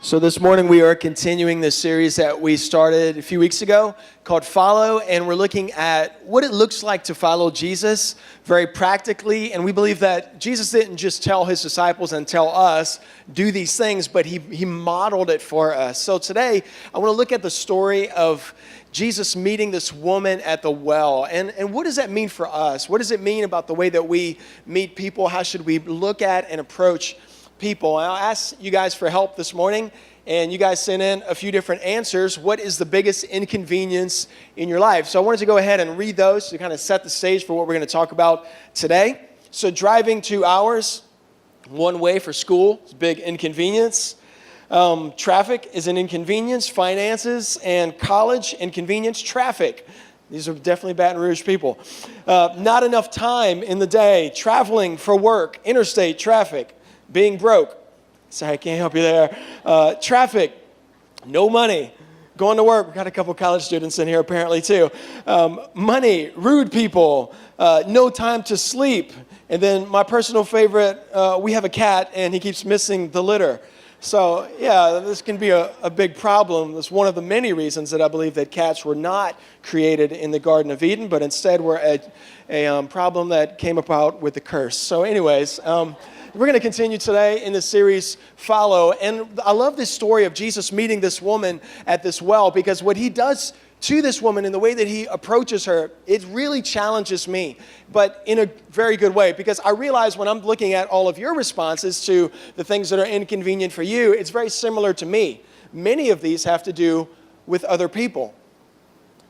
So this morning we are continuing this series that we started a few weeks ago called Follow, and we're looking at what it looks like to follow Jesus very practically. And we believe that Jesus didn't just tell his disciples and tell us, do these things, but he modeled it for us. So today I want to look at the story of Jesus meeting this woman at the well. And what does that mean for us? What does it mean about the way that we meet people? How should we look at and approach people? And I'll ask you guys for help this morning, and you guys sent in a few different answers. What is the biggest inconvenience in your life? So I wanted to go ahead and read those to kind of set the stage for what we're going to talk about today. So driving 2 hours one way for school is a big inconvenience. Traffic is an inconvenience. Finances and college inconvenience. Traffic. These are definitely Baton Rouge people. Not enough time in the day. Traveling for work. Interstate traffic. Being broke. Sorry, I can't help you there. Traffic. No money. Going to work. We've got a couple college students in here apparently too. Money. Rude people. No time to sleep. And then my personal favorite, we have a cat and he keeps missing the litter. So yeah, this can be a big problem. It's one of the many reasons that I believe that cats were not created in the Garden of Eden, but instead were a problem that came about with the curse. So anyways, we're going to continue today in the series, Follow. And I love this story of Jesus meeting this woman at this well, because what he does to this woman in the way that he approaches her, it really challenges me, but in a very good way, because I realize when I'm looking at all of your responses to the things that are inconvenient for you, it's very similar to me. Many of these have to do with other people.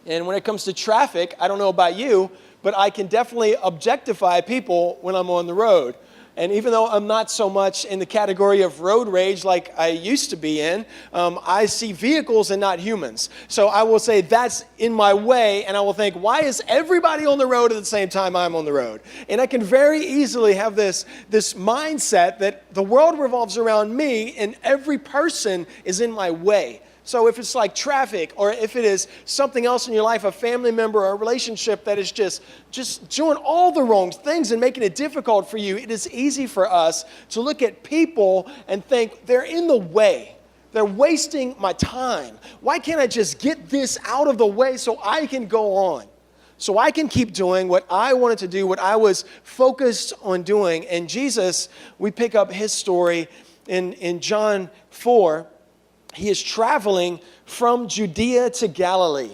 And when it comes to traffic, I don't know about you, but I can definitely objectify people when I'm on the road. And even though I'm not so much in the category of road rage like I used to be in, I see vehicles and not humans. So I will say that's in my way, and I will think, why is everybody on the road at the same time I'm on the road? And I can very easily have this mindset that the world revolves around me and every person is in my way. So if it's like traffic, or if it is something else in your life, a family member or a relationship that is just doing all the wrong things and making it difficult for you, it is easy for us to look at people and think they're in the way. They're wasting my time. Why can't I just get this out of the way so I can go on? So I can keep doing what I wanted to do, what I was focused on doing. And Jesus, we pick up his story in John 4. He is traveling from Judea to Galilee.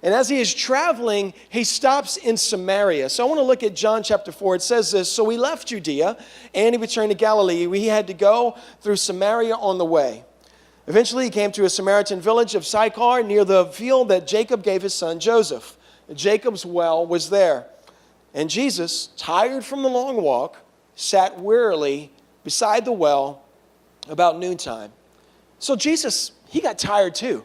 And as he is traveling, he stops in Samaria. So I want to look at John chapter 4. It says this: so he left Judea and he returned to Galilee. He had to go through Samaria on the way. Eventually he came to a Samaritan village of Sychar near the field that Jacob gave his son Joseph. Jacob's well was there. And Jesus, tired from the long walk, sat wearily beside the well about noontime. So Jesus, he got tired too.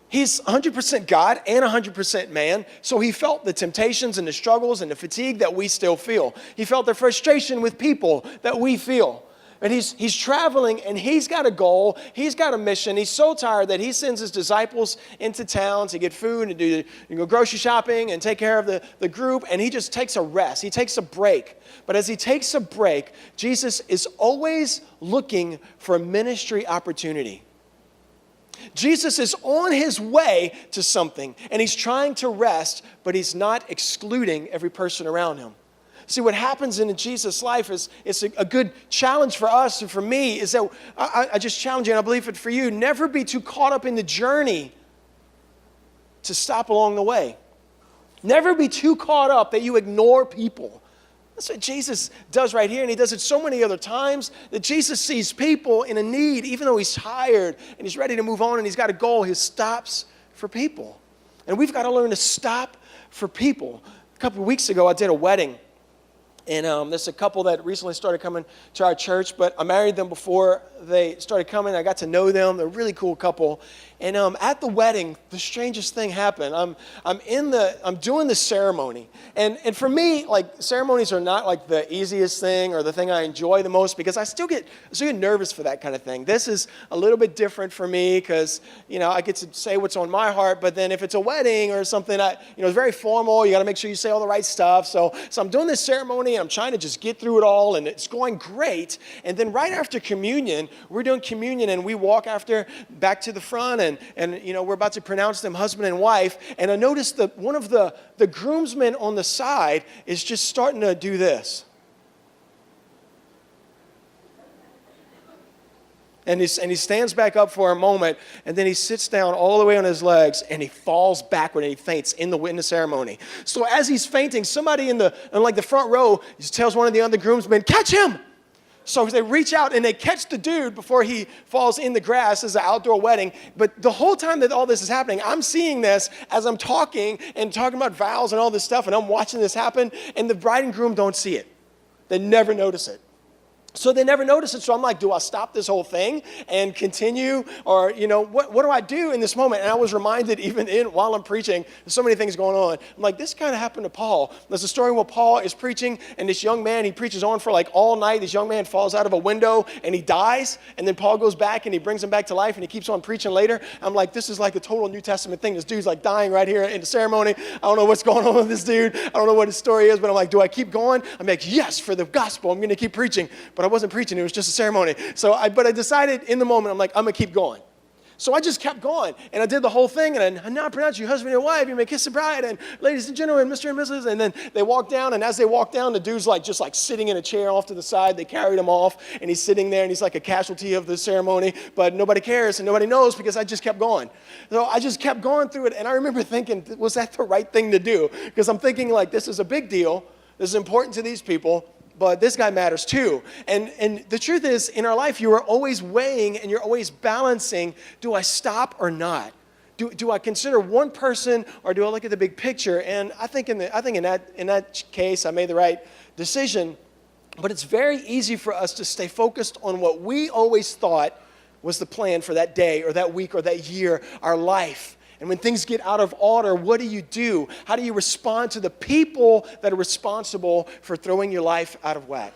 He's 100% God and 100% man, so he felt the temptations and the struggles and the fatigue that we still feel. He felt the frustration with people that we feel. And he's traveling, and he's got a goal, he's got a mission. He's so tired that he sends his disciples into town to get food and go grocery shopping and take care of the group, and he just takes a rest. He takes a break. But as he takes a break, Jesus is always looking for a ministry opportunity. Jesus is on his way to something, and he's trying to rest, but he's not excluding every person around him. See, what happens in Jesus' life is it's a good challenge for us and for me is that I just challenge you, and I believe it for you, never be too caught up in the journey to stop along the way. Never be too caught up that you ignore people. That's what Jesus does right here, and he does it so many other times that Jesus sees people in a need, even though he's tired and he's ready to move on and he's got a goal, he stops for people. And we've got to learn to stop for people. A couple of weeks ago, I did a wedding. And there's a couple that recently started coming to our church, but I married them before they started coming. I got to know them. They're a really cool couple. And at the wedding, the strangest thing happened. I'm doing the ceremony. And for me, like, ceremonies are not like the easiest thing or the thing I enjoy the most, because I still get nervous for that kind of thing. This is a little bit different for me because, I get to say what's on my heart. But then if it's a wedding or something, it's very formal. You got to make sure you say all the right stuff. So I'm doing this ceremony, and I'm trying to just get through it all, and it's going great. And then right after communion, we're doing communion, and we walk back to the front, and we're about to pronounce them husband and wife. And I noticed that one of the groomsmen on the side is just starting to do this. And he stands back up for a moment, and then he sits down all the way on his legs, and he falls backward, and he faints in the ceremony. So as he's fainting, somebody in the front row tells one of the other groomsmen, "Catch him!" So they reach out, and they catch the dude before he falls in the grass. As an outdoor wedding. But the whole time that all this is happening, I'm seeing this as I'm talking about vows and all this stuff, and I'm watching this happen, and the bride and groom don't see it. They never notice it. So they never notice it. So I'm like, do I stop this whole thing and continue? Or, what do I do in this moment? And I was reminded while I'm preaching, there's so many things going on. I'm like, this kind of happened to Paul. There's a story where Paul is preaching, and this young man, he preaches on for like all night. This young man falls out of a window and he dies. And then Paul goes back and he brings him back to life, and he keeps on preaching later. I'm like, this is like a total New Testament thing. This dude's like dying right here in the ceremony. I don't know what's going on with this dude. I don't know what his story is, but I'm like, do I keep going? I'm like, yes, for the gospel, I'm going to keep preaching. But I wasn't preaching. It was just a ceremony. But I decided in the moment, I'm like, I'm going to keep going. So I just kept going, and I did the whole thing, and I now pronounce you husband and wife, you may kiss the bride, and ladies and gentlemen, Mr. and Mrs., and then they walk down, and as they walk down, the dude's just sitting in a chair off to the side. They carried him off, and he's sitting there, and he's like a casualty of the ceremony, but nobody cares, and nobody knows because I just kept going. So I just kept going through it, and I remember thinking, was that the right thing to do? Because I'm thinking, this is a big deal. This is important to these people. But this guy matters too. And the truth is, in our life, you are always weighing and you're always balancing, do I stop or not? Do I consider one person, or do I look at the big picture? And I think in that case, I made the right decision. But it's very easy for us to stay focused on what we always thought was the plan for that day or that week or that year, our life. And when things get out of order, what do? How do you respond to the people that are responsible for throwing your life out of whack?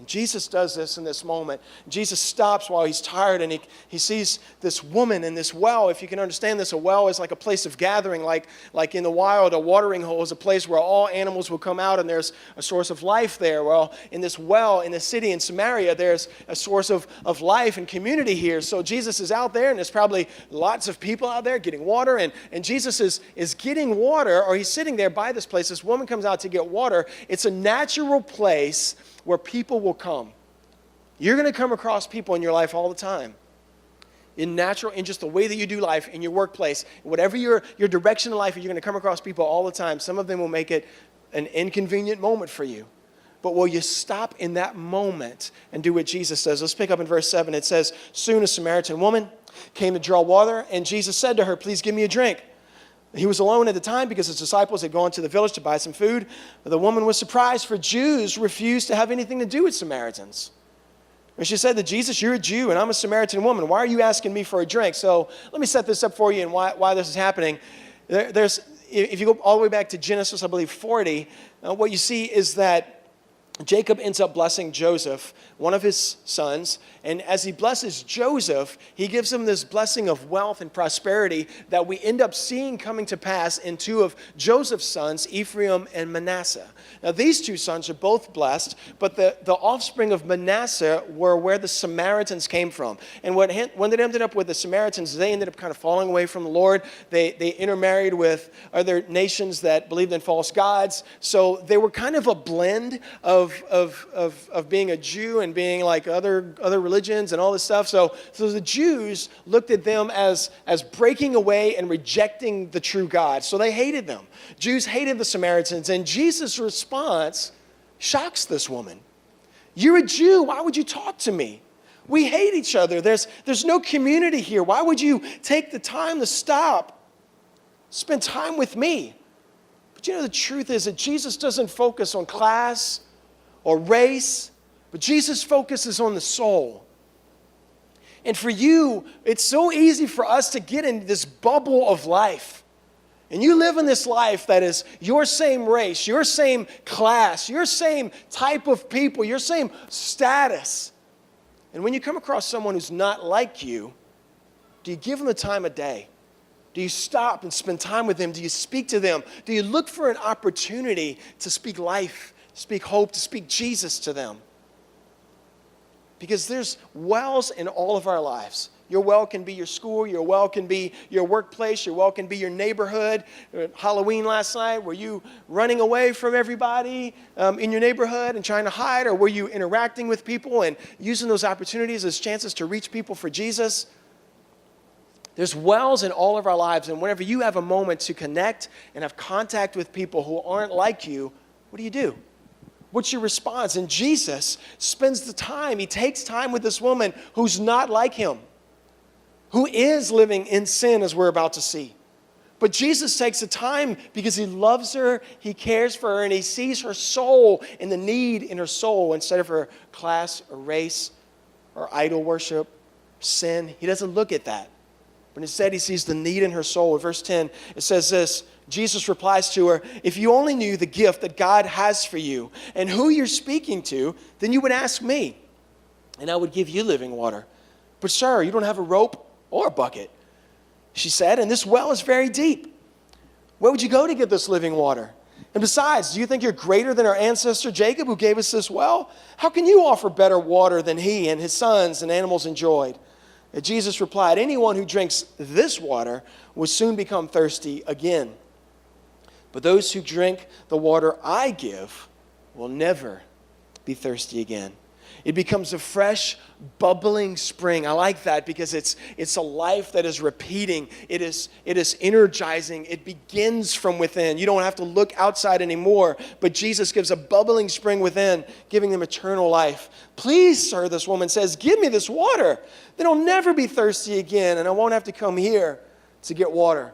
And Jesus does this in this moment. Jesus stops while he's tired, and he sees this woman in this well. If you can understand this, a well is like a place of gathering, like in the wild, a watering hole is a place where all animals will come out, and there's a source of life there. Well, in this well, in the city in Samaria, there's a source of life and community here. So Jesus is out there, and there's probably lots of people out there getting water, and Jesus is getting water, or he's sitting there by this place. This woman comes out to get water. It's a natural place where people will come. You're going to come across people in your life all the time. In just the way that you do life, in your workplace, whatever your direction in life, you're going to come across people all the time. Some of them will make it an inconvenient moment for you. But will you stop in that moment and do what Jesus says? Let's pick up in verse 7. It says, soon a Samaritan woman came to draw water, and Jesus said to her, please give me a drink. He was alone at the time because his disciples had gone to the village to buy some food. But the woman was surprised, for Jews refused to have anything to do with Samaritans. And she said to Jesus, you're a Jew and I'm a Samaritan woman. Why are you asking me for a drink? So let me set this up for you and why this is happening. If you go all the way back to Genesis, I believe, 40, what you see is that Jacob ends up blessing Joseph, one of his sons, and as he blesses Joseph, he gives him this blessing of wealth and prosperity that we end up seeing coming to pass in two of Joseph's sons, Ephraim and Manasseh. Now, these two sons are both blessed, but the offspring of Manasseh were where the Samaritans came from. And when it ended up with the Samaritans, they ended up kind of falling away from the Lord. They intermarried with other nations that believed in false gods. So they were kind of a blend of being a Jew and being like other religions and all this stuff. So the Jews looked at them as breaking away and rejecting the true God. So they hated them. Jews hated the Samaritans, and Jesus' response shocks this woman. You're a Jew. Why would you talk to me? We hate each other. There's no community here. Why would you take the time to stop, spend time with me? But the truth is that Jesus doesn't focus on class or race, but Jesus focuses on the soul. And for you, it's so easy for us to get in this bubble of life. And you live in this life that is your same race, your same class, your same type of people, your same status. And when you come across someone who's not like you, do you give them the time of day? Do you stop and spend time with them? Do you speak to them? Do you look for an opportunity to speak life speak hope, to speak Jesus to them. Because there's wells in all of our lives. Your well can be your school. Your well can be your workplace. Your well can be your neighborhood. Halloween last night, were you running away from everybody in your neighborhood and trying to hide? Or were you interacting with people and using those opportunities as chances to reach people for Jesus? There's wells in all of our lives. And whenever you have a moment to connect and have contact with people who aren't like you, what do? What's your response? And Jesus spends the time. He takes time with this woman who's not like him, who is living in sin, as we're about to see. But Jesus takes the time because he loves her, he cares for her, and he sees her soul and the need in her soul instead of her class or race or idol worship, sin. He doesn't look at that. But instead, he sees the need in her soul. In verse 10, it says this. Jesus replies to her, if you only knew the gift that God has for you and who you're speaking to, then you would ask me, and I would give you living water. But sir, you don't have a rope or a bucket, she said, and this well is very deep. Where would you go to get this living water? And besides, do you think you're greater than our ancestor Jacob, who gave us this well? How can you offer better water than he and his sons and animals enjoyed? And Jesus replied, anyone who drinks this water will soon become thirsty again. But those who drink the water I give will never be thirsty again. It becomes a fresh, bubbling spring. I like that because it's a life that is repeating. It is energizing. It begins from within. You don't have to look outside anymore. But Jesus gives a bubbling spring within, giving them eternal life. Please, sir, this woman says, give me this water. Then I'll never be thirsty again, and I won't have to come here to get water.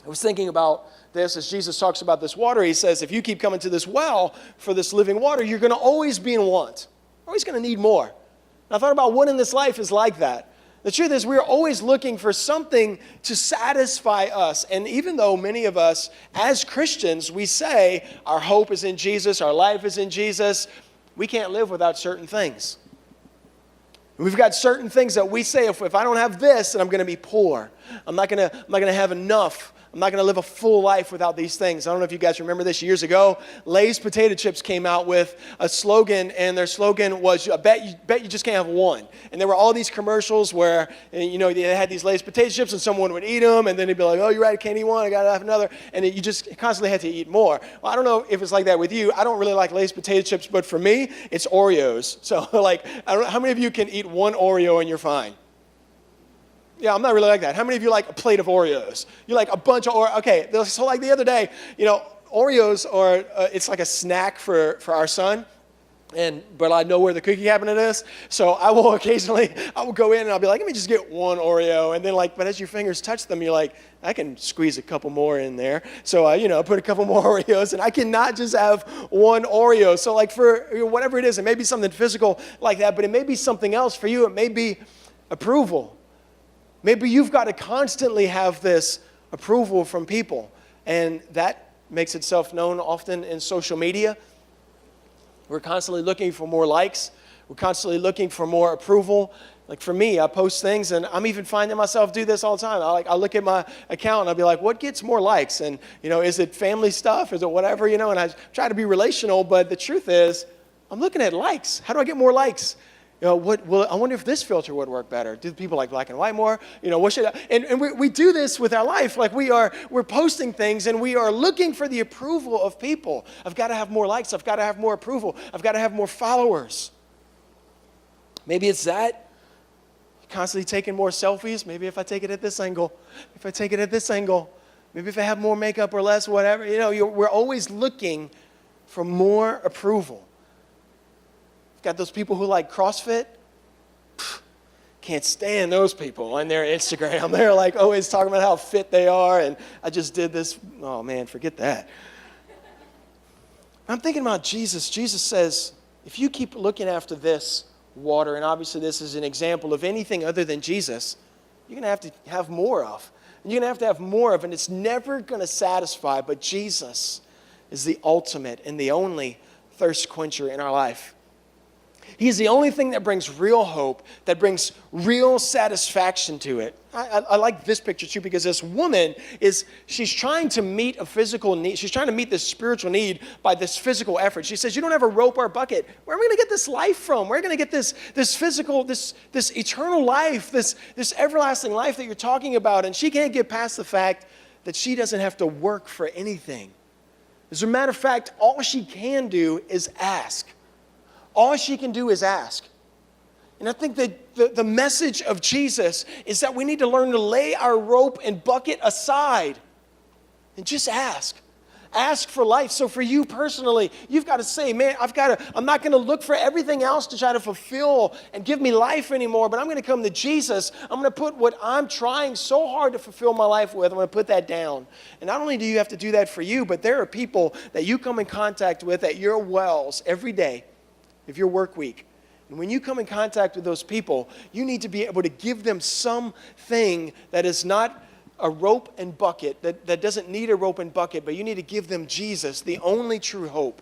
I was thinking about this as Jesus talks about this water. He says, if you keep coming to this well for this living water, you're going to always be in want. Always going to need more. And I thought about what in this life is like that. The truth is, we're always looking for something to satisfy us. And even though many of us, as Christians, we say our hope is in Jesus, our life is in Jesus, we can't live without certain things. We've got certain things that we say, if I don't have this, then I'm going to be poor. I'm not going to have enough. I'm not going to live a full life without these things. I don't know if you guys remember this. Years ago, Lay's potato chips came out with a slogan, and their slogan was, I bet you just can't have one. And there were all these commercials where, you know, they had these Lay's potato chips, and someone would eat them, and then they'd be like, oh, you're right, I can't eat one, I got to have another. And you just constantly had to eat more. Well, I don't know if it's like that with you. I don't really like Lay's potato chips, but for me, it's Oreos. So, like, I don't know, how many of you can eat one Oreo and you're fine? Yeah, I'm not really like that. How many of you like a plate of Oreos? You like a bunch of Oreos? Okay, so like the other day, you know, Oreos are, it's like a snack for our son. But I know where the cookie cabinet is. So I will go in and I'll be like, let me just get one Oreo. And then but as your fingers touch them, you're like, I can squeeze a couple more in there. So I put a couple more Oreos, and I cannot just have one Oreo. So for whatever it is, it may be something physical like that, but it may be something else for you. It may be approval. Maybe you've got to constantly have this approval from people, and that makes itself known often in social media. We're constantly looking for more likes. We're constantly looking for more approval. Like for me, I post things, and I'm even finding myself do this all the time. I look at my account, and I'll be like, what gets more likes? And, is it family stuff? Is it whatever? And I try to be relational, but the truth is, I'm looking at likes. How do I get more likes? I wonder if this filter would work better. Do people like black and white more? What should I? And we do this with our life. We're posting things, and we are looking for the approval of people. I've got to have more likes. I've got to have more approval. I've got to have more followers. Maybe it's that. Constantly taking more selfies. Maybe if I take it at this angle. If I take it at this angle. Maybe if I have more makeup or less, whatever. We're always looking for more approval. Got those people who like CrossFit? Can't stand those people on their Instagram. They're always talking about how fit they are, and I just did this. Oh man, forget that. I'm thinking about Jesus. Jesus says, if you keep looking after this water, and obviously this is an example of anything other than Jesus, you're going to have to have more of. And you're going to have more of, and it's never going to satisfy, but Jesus is the ultimate and the only thirst quencher in our life. He's the only thing that brings real hope, that brings real satisfaction to it. I like this picture too, because this woman she's trying to meet a physical need. She's trying to meet this spiritual need by this physical effort. She says, you don't have a rope or a bucket. Where are we going to get this life from? Where are we going to get this physical, this eternal life, this everlasting life that you're talking about? And she can't get past the fact that she doesn't have to work for anything. As a matter of fact, all she can do is ask. All she can do is ask. And I think that the message of Jesus is that we need to learn to lay our rope and bucket aside and just ask. Ask for life. So for you personally, you've got to say, man, I'm not going to look for everything else to try to fulfill and give me life anymore, but I'm going to come to Jesus. I'm going to put what I'm trying so hard to fulfill my life with, I'm going to put that down. And not only do you have to do that for you, but there are people that you come in contact with at your wells every day of your work week. And when you come in contact with those people, you need to be able to give them something that is not a rope and bucket, that doesn't need a rope and bucket, but you need to give them Jesus, the only true hope.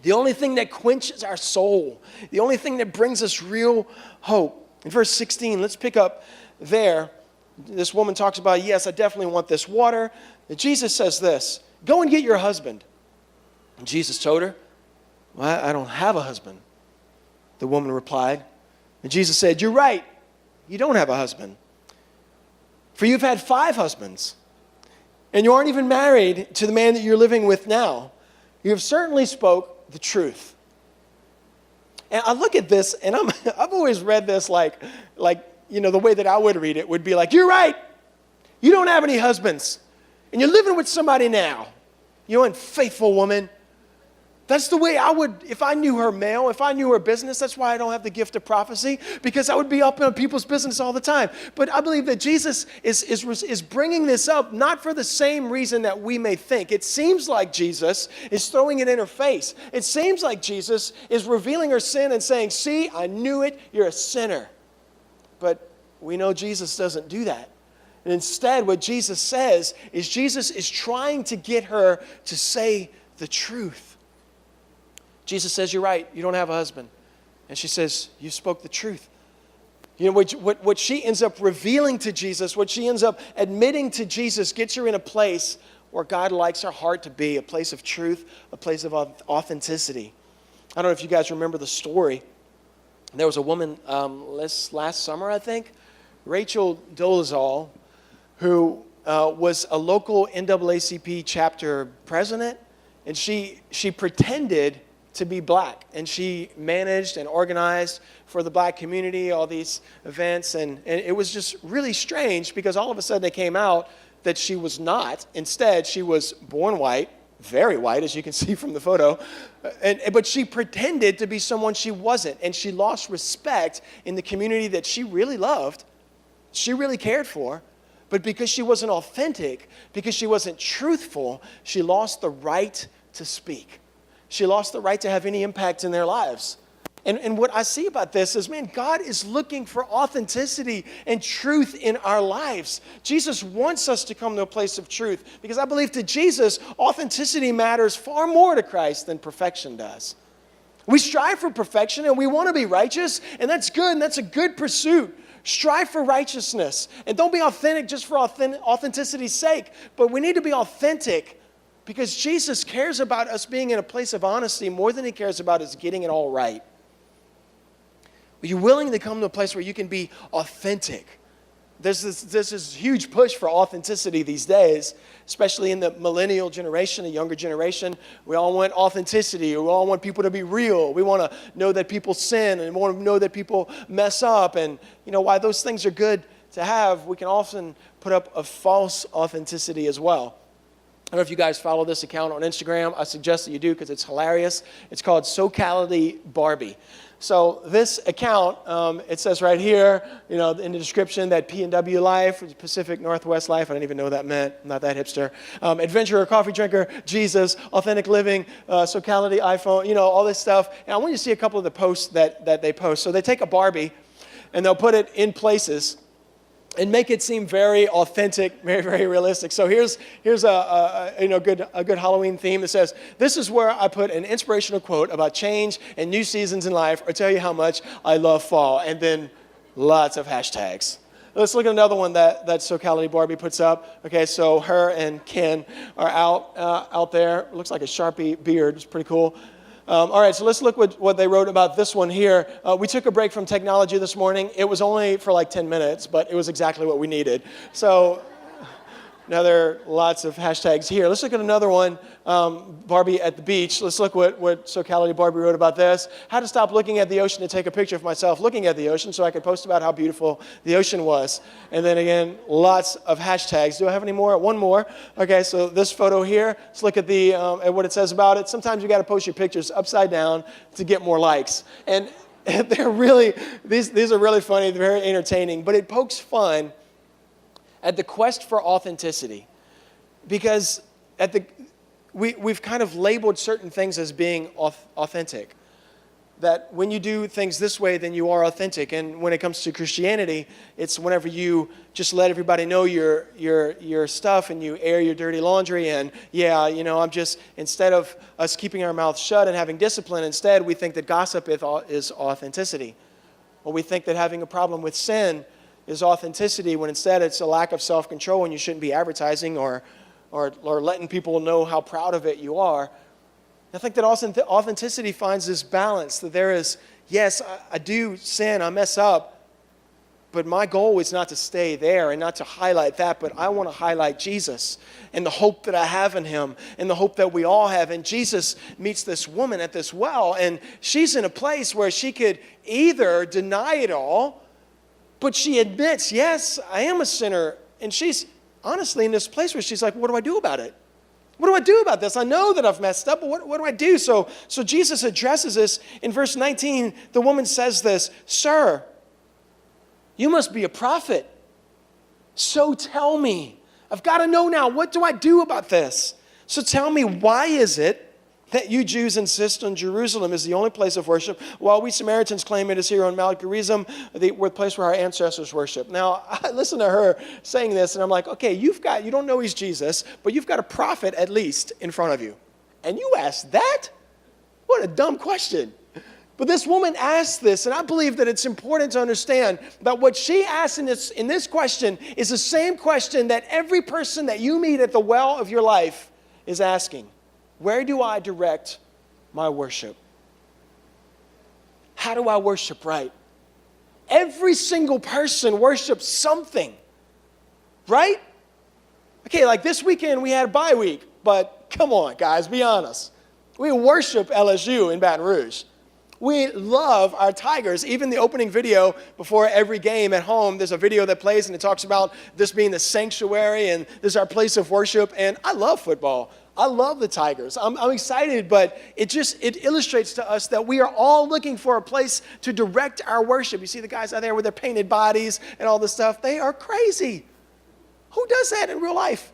The only thing that quenches our soul. The only thing that brings us real hope. In verse 16, let's pick up there. This woman talks about, yes, I definitely want this water. And Jesus says this, go and get your husband. And Jesus told her, well, I don't have a husband. The woman replied. And Jesus said, you're right. You don't have a husband. For you've had 5 husbands. And you aren't even married to the man that you're living with now. You have certainly spoke the truth. And I look at this, and I've always read this like the way that I would read it would be like, you're right. You don't have any husbands. And you're living with somebody now. You unfaithful woman. That's the way I would, if I knew her mail, if I knew her business. That's why I don't have the gift of prophecy, because I would be up in people's business all the time. But I believe that Jesus is bringing this up not for the same reason that we may think. It seems like Jesus is throwing it in her face. It seems like Jesus is revealing her sin and saying, see, I knew it, you're a sinner. But we know Jesus doesn't do that. And instead, what Jesus says is Jesus is trying to get her to say the truth. Jesus says, you're right, you don't have a husband. And she says, you spoke the truth. You know, what she ends up revealing to Jesus, what she ends up admitting to Jesus gets her in a place where God likes her heart to be, a place of truth, a place of authenticity. I don't know if you guys remember the story. There was a woman last summer, I think, Rachel Dolezal, who was a local NAACP chapter president, and she pretended to be black, and she managed and organized for the black community all these events, and it was just really strange because all of a sudden it came out that she was not. Instead, she was born white, very white, as you can see from the photo, but she pretended to be someone she wasn't, and she lost respect in the community that she really loved, she really cared for. But because she wasn't authentic, because she wasn't truthful, she lost the right to speak. She lost the right to have any impact in their lives. And what I see about this is, man, God is looking for authenticity and truth in our lives. Jesus wants us to come to a place of truth because I believe to Jesus, authenticity matters far more to Christ than perfection does. We strive for perfection and we want to be righteous, and that's good, and that's a good pursuit. Strive for righteousness. And don't be authentic just for authenticity's sake, but we need to be authentic because Jesus cares about us being in a place of honesty more than he cares about us getting it all right. Are you willing to come to a place where you can be authentic? There's this huge push for authenticity these days, especially in the millennial generation, the younger generation. We all want authenticity. We all want people to be real. We want to know that people sin, and we want to know that people mess up. And you know, while those things are good to have, we can often put up a false authenticity as well. I don't know if you guys follow this account on Instagram. I suggest that you do because it's hilarious. It's called SoCality Barbie. So this account, it says right here, you know, in the description that P&W life, Pacific Northwest life, I didn't even know what that meant, I'm not that hipster. Adventurer, coffee drinker, Jesus, authentic living, SoCality, iPhone, you know, all this stuff. And I want you to see a couple of the posts that they post. So they take a Barbie and they'll put it in places. and make it seem very authentic, very, very realistic. So here's a good Halloween theme that says, this is where I put an inspirational quote about change and new seasons in life, or tell you how much I love fall, and then lots of hashtags. Let's look at another one that SoCality Barbie puts up. Okay, so her and Ken are out there. It looks like a Sharpie beard. It's pretty cool. All right, so let's look what they wrote about this one here. We took a break from technology this morning. It was only for like 10 minutes, but it was exactly what we needed. So now there are lots of hashtags here. Let's look at another one, Barbie at the beach. Let's look what SoCality Barbie wrote about this. How to stop looking at the ocean to take a picture of myself looking at the ocean so I could post about how beautiful the ocean was. And then again, lots of hashtags. Do I have any more? One more. Okay, so this photo here, let's look at at what it says about it. Sometimes you got to post your pictures upside down to get more likes. And they're really, these are really funny, they're very entertaining, but it pokes fun at the quest for authenticity, because we've kind of labeled certain things as being authentic. That when you do things this way, then you are authentic. And when it comes to Christianity, it's whenever you just let everybody know your stuff and you air your dirty laundry. And I'm just, instead of us keeping our mouths shut and having discipline, instead we think that gossip is authenticity. Or we think that having a problem with sin is authenticity, when instead it's a lack of self-control, and you shouldn't be advertising or letting people know how proud of it you are. I think that authenticity finds this balance, that there is, yes, I do sin, I mess up, but my goal is not to stay there and not to highlight that, but I want to highlight Jesus and the hope that I have in him and the hope that we all have. And Jesus meets this woman at this well, and she's in a place where she could either deny it all, but she admits, yes, I am a sinner. And she's honestly in this place where she's like, what do I do about it? What do I do about this? I know that I've messed up, but what do I do? So Jesus addresses this. In verse 19, the woman says this, "Sir, you must be a prophet. So tell me. I've got to know now, what do I do about this? So tell me, why is it that you Jews insist on Jerusalem is the only place of worship, while we Samaritans claim it is here on Mount Gerizim, the place where our ancestors worship?" Now, I listen to her saying this, and I'm like, okay, you don't know he's Jesus, but you've got a prophet at least in front of you. And you ask that? What a dumb question. But this woman asked this, and I believe that it's important to understand that what she asked in this question is the same question that every person that you meet at the well of your life is asking. Where do I direct my worship? How do I worship right? Every single person worships something, right? Okay, like this weekend we had a bye week, but come on, guys, be honest. We worship LSU in Baton Rouge. We love our Tigers. Even the opening video before every game at home, there's a video that plays and it talks about this being the sanctuary and this is our place of worship. And I love football. I love the Tigers. I'm excited, but it illustrates to us that we are all looking for a place to direct our worship. You see the guys out there with their painted bodies and all this stuff. They are crazy. Who does that in real life?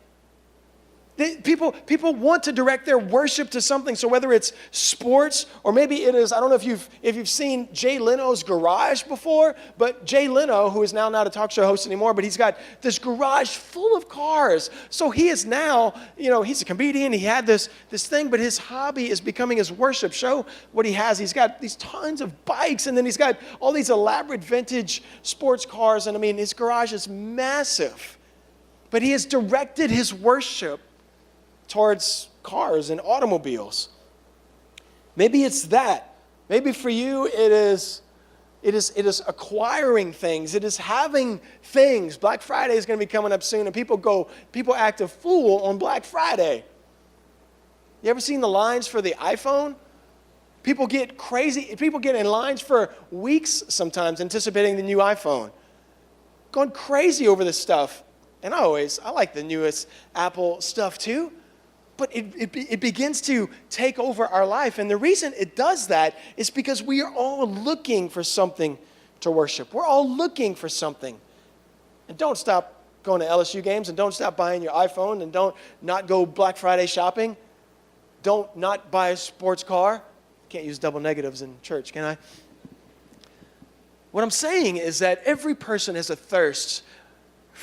People want to direct their worship to something. So whether it's sports or maybe it is, I don't know if you've seen Jay Leno's garage before, but Jay Leno, who is now not a talk show host anymore, but he's got this garage full of cars. So he is now, he's a comedian. He had this thing, but his hobby is becoming his worship. Show what he has. He's got these tons of bikes, and then he's got all these elaborate vintage sports cars. And I mean, his garage is massive, but he has directed his worship towards cars and automobiles. Maybe it's that. Maybe for you it is acquiring things. It is having things. Black Friday is going to be coming up soon, and people act a fool on Black Friday. You ever seen the lines for the iPhone? People get crazy. People get in lines for weeks sometimes anticipating the new iPhone. Going crazy over this stuff. And I like the newest Apple stuff too. But it begins to take over our life. And the reason it does that is because we are all looking for something to worship. We're all looking for something. And don't stop going to LSU games, and don't stop buying your iPhone, and don't not go Black Friday shopping. Don't not buy a sports car. Can't use double negatives in church, can I? What I'm saying is that every person has a thirst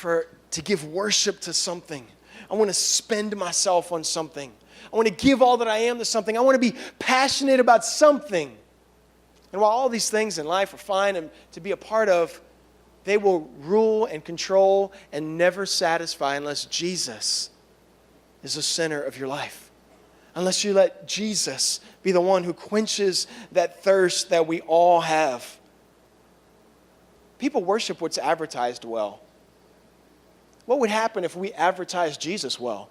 to give worship to something. I want to spend myself on something. I want to give all that I am to something. I want to be passionate about something. And while all these things in life are fine and to be a part of, they will rule and control and never satisfy unless Jesus is the center of your life. Unless you let Jesus be the one who quenches that thirst that we all have. People worship what's advertised well. What would happen if we advertised Jesus well?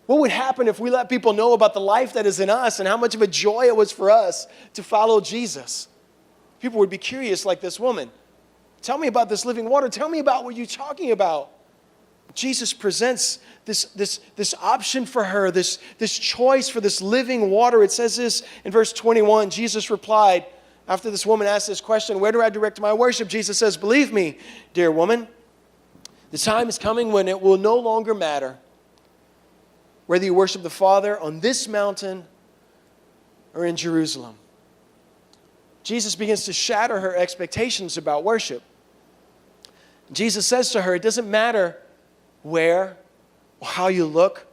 What would happen if we let people know about the life that is in us and how much of a joy it was for us to follow Jesus? People would be curious like this woman. Tell me about this living water. Tell me about what you're talking about. Jesus presents this option for her, this choice for this living water. It says this in verse 21. Jesus replied, after this woman asked this question, where do I direct my worship? Jesus says, believe me, dear woman, the time is coming when it will no longer matter whether you worship the Father on this mountain or in Jerusalem. Jesus begins to shatter her expectations about worship. Jesus says to her, it doesn't matter where or how you look.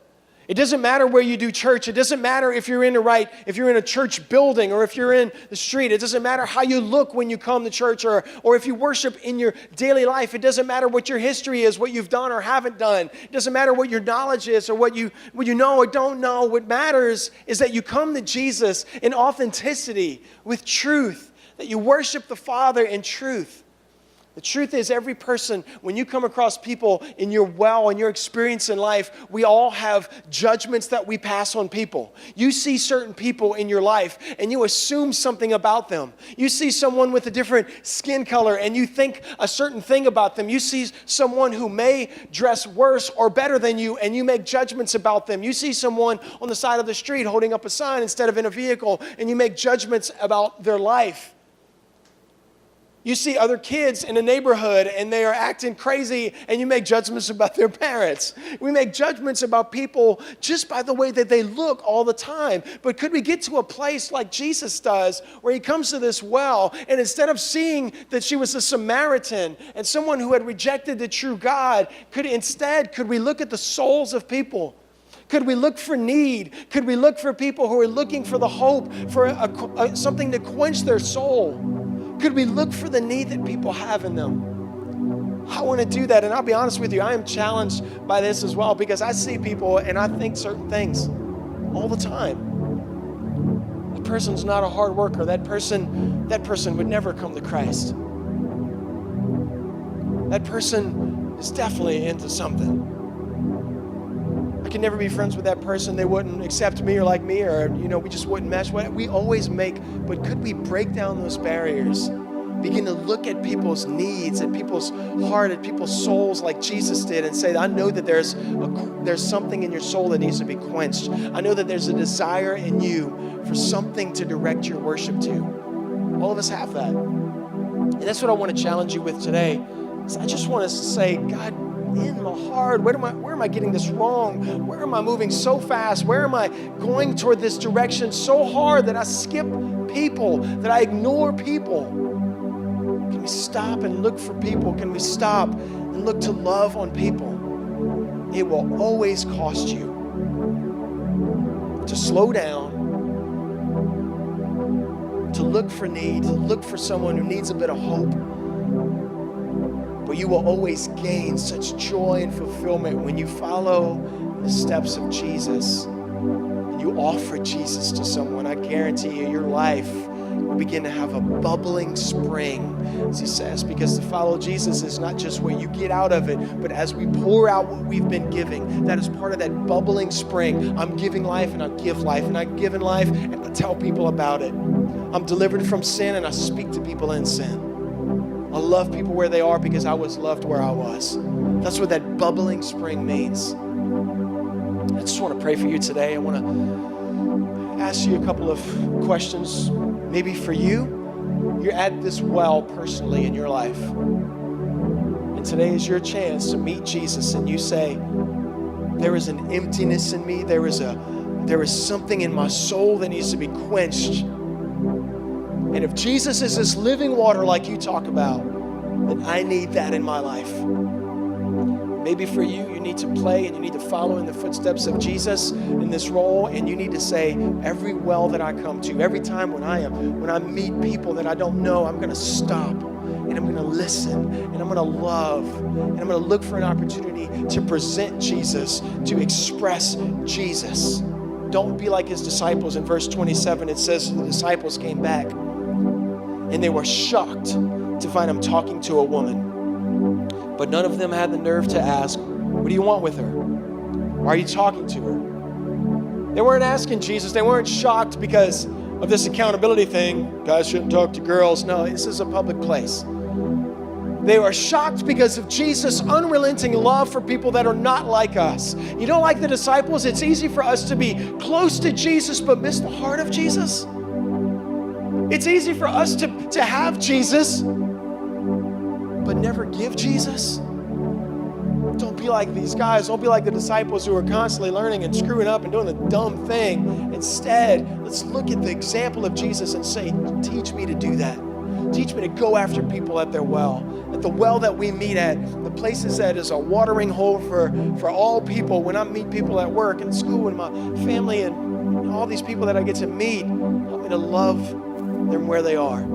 It doesn't matter where you do church. It doesn't matter if you're in a church building or if you're in the street. It doesn't matter how you look when you come to church or if you worship in your daily life. It doesn't matter what your history is, what you've done or haven't done. It doesn't matter what your knowledge is or what you know or don't know. What matters is that you come to Jesus in authenticity, with truth, that you worship the Father in truth. The truth is, every person, when you come across people in your experience in life, we all have judgments that we pass on people. You see certain people in your life and you assume something about them. You see someone with a different skin color and you think a certain thing about them. You see someone who may dress worse or better than you and you make judgments about them. You see someone on the side of the street holding up a sign instead of in a vehicle and you make judgments about their life. You see other kids in a neighborhood and they are acting crazy and you make judgments about their parents. We make judgments about people just by the way that they look all the time. But could we get to a place like Jesus does where he comes to this well and instead of seeing that she was a Samaritan and someone who had rejected the true God, could we look at the souls of people? Could we look for need? Could we look for people who are looking for the hope, for something to quench their soul? Could we look for the need that people have in them? I want to do that, and I'll be honest with you, I am challenged by this as well because I see people and I think certain things all the time. That person's not a hard worker. That person would never come to Christ. That person is definitely into something. I can never be friends with that person. They wouldn't accept me or like me, or we just wouldn't mesh. We always but could we break down those barriers? Begin to look at people's needs, at people's heart, at people's souls like Jesus did and say, I know that there's something in your soul that needs to be quenched. I know that there's a desire in you for something to direct your worship to. All of us have that. And that's what I want to challenge you with today. I just want us to say, God, in my heart, where am I getting this wrong? Where am I moving so fast? Where am I going toward this direction so hard that I skip people, that I ignore people? Can we stop and look for people? Can we stop and look to love on people? It will always cost you to slow down, to look for need, to look for someone who needs a bit of hope. But you will always gain such joy and fulfillment when you follow the steps of Jesus and you offer Jesus to someone. I guarantee you, your life will begin to have a bubbling spring, as he says, because to follow Jesus is not just what you get out of it, but as we pour out what we've been giving, that is part of that bubbling spring. I'm giving life and I give life and I give in life and I tell people about it. I'm delivered from sin and I speak to people in sin. I love people where they are because I was loved where I was. That's what that bubbling spring means. I just want to pray for you today. I want to ask you a couple of questions. Maybe for you, you're at this well personally in your life. And today is your chance to meet Jesus and you say, there is an emptiness in me. There is something in my soul that needs to be quenched. And if Jesus is this living water like you talk about, then I need that in my life. Maybe for you, you need to play and you need to follow in the footsteps of Jesus in this role, and you need to say, every well that I come to, every time when I meet people that I don't know, I'm going to stop and I'm going to listen and I'm going to love and I'm going to look for an opportunity to present Jesus, to express Jesus. Don't be like his disciples. In verse 27, it says the disciples came back and they were shocked to find him talking to a woman. But none of them had the nerve to ask, what do you want with her? Why are you talking to her? They weren't asking Jesus. They weren't shocked because of this accountability thing. Guys shouldn't talk to girls. No, this is a public place. They were shocked because of Jesus' unrelenting love for people that are not like us. You know, like the disciples, it's easy for us to be close to Jesus but miss the heart of Jesus. It's easy for us to have Jesus but never give Jesus. Don't be like these guys. Don't be like the disciples who are constantly learning and screwing up and doing the dumb thing. Instead, let's look at the example of Jesus and say, teach me to do that. Teach me to go after people at their well, at the well that we meet at, the places that is a watering hole for all people. When I meet people at work and school and my family and all these people that I get to meet, help me to love them where they are.